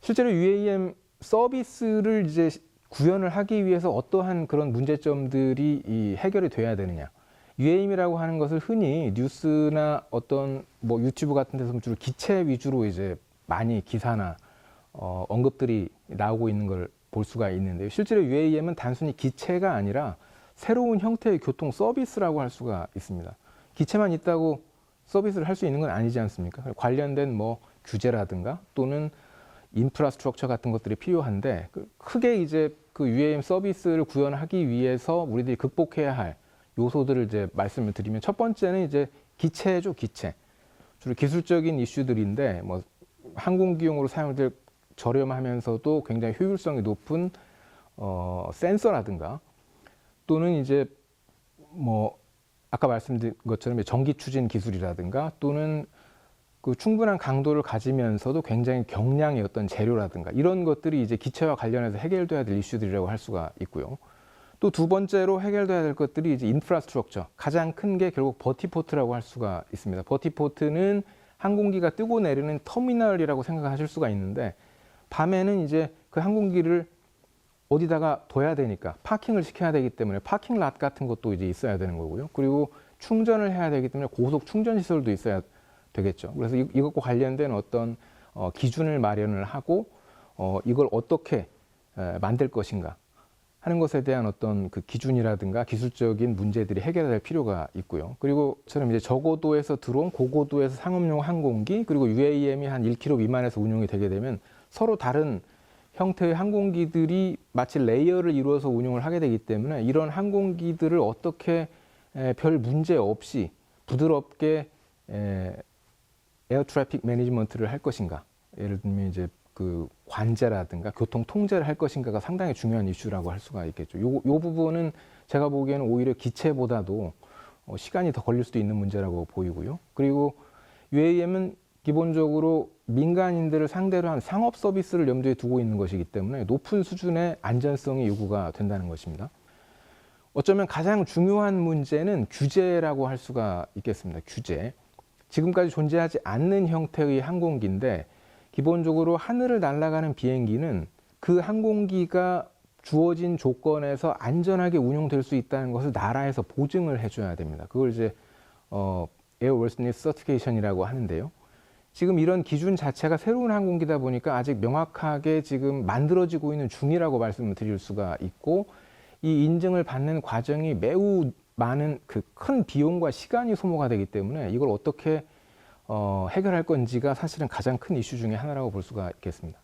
실제로 UAM 서비스를 이제 구현을 하기 위해서 어떠한 그런 문제점들이 해결이 돼야 되느냐. UAM이라고 하는 것을 흔히 뉴스나 어떤 뭐 유튜브 같은 데서 주로 기체 위주로 이제 많이 기사나 언급들이 나오고 있는 걸 볼 수가 있는데요. 실제로 UAM은 단순히 기체가 아니라 새로운 형태의 교통 서비스라고 할 수가 있습니다. 기체만 있다고 서비스를 할 수 있는 건 아니지 않습니까? 관련된 뭐 규제라든가 또는 인프라스트럭처 같은 것들이 필요한데 크게 이제 그 UAM 서비스를 구현하기 위해서 우리들이 극복해야 할 요소들을 이제 말씀을 드리면 첫 번째는 이제 기체죠, 기체. 주로 기술적인 이슈들인데 뭐 항공기용으로 사용될 저렴하면서도 굉장히 효율성이 높은 센서라든가 또는 이제 뭐 아까 말씀드린 것처럼 전기 추진 기술이라든가 또는 그 충분한 강도를 가지면서도 굉장히 경량의 어떤 재료라든가 이런 것들이 이제 기체와 관련해서 해결돼야 될 이슈들이라고 할 수가 있고요. 또 두 번째로 해결돼야 될 것들이 이제 인프라스트럭처. 가장 큰 게 결국 버티포트라고 할 수가 있습니다. 버티포트는 항공기가 뜨고 내리는 터미널이라고 생각하실 수가 있는데 밤에는 이제 그 항공기를 어디다가 둬야 되니까 파킹을 시켜야 되기 때문에 파킹 랏 같은 것도 이제 있어야 되는 거고요. 그리고 충전을 해야 되기 때문에 고속 충전 시설도 있어야 되겠죠. 그래서 이것과 관련된 어떤 기준을 마련을 하고 이걸 어떻게 만들 것인가 하는 것에 대한 어떤 그 기준이라든가 기술적인 문제들이 해결될 필요가 있고요. 그리고 저는 이제 저고도에서 들어온 고고도에서 상업용 항공기 그리고 UAM이 한 1km 미만에서 운용이 되게 되면 서로 다른 형태의 항공기들이 마치 레이어를 이루어서 운용을 하게 되기 때문에 이런 항공기들을 어떻게 별 문제 없이 부드럽게 에어 트래픽 매니지먼트를 할 것인가. 예를 들면 이제 그 관제라든가 교통 통제를 할 것인가가 상당히 중요한 이슈라고 할 수가 있겠죠. 요 부분은 제가 보기에는 오히려 기체보다도 시간이 더 걸릴 수도 있는 문제라고 보이고요. 그리고 UAM은 기본적으로 민간인들을 상대로 한 상업 서비스를 염두에 두고 있는 것이기 때문에 높은 수준의 안전성이 요구가 된다는 것입니다. 어쩌면 가장 중요한 문제는 규제라고 할 수가 있겠습니다. 규제. 지금까지 존재하지 않는 형태의 항공기인데 기본적으로 하늘을 날아가는 비행기는 그 항공기가 주어진 조건에서 안전하게 운용될 수 있다는 것을 나라에서 보증을 해줘야 됩니다. 그걸 이제 에어월스니스 서티피케이션이라고 하는데요. 지금 이런 기준 자체가 새로운 항공기다 보니까 아직 명확하게 지금 만들어지고 있는 중이라고 말씀을 드릴 수가 있고 이 인증을 받는 과정이 매우 많은 그 큰 비용과 시간이 소모가 되기 때문에 이걸 어떻게 해결할 건지가 사실은 가장 큰 이슈 중에 하나라고 볼 수가 있겠습니다.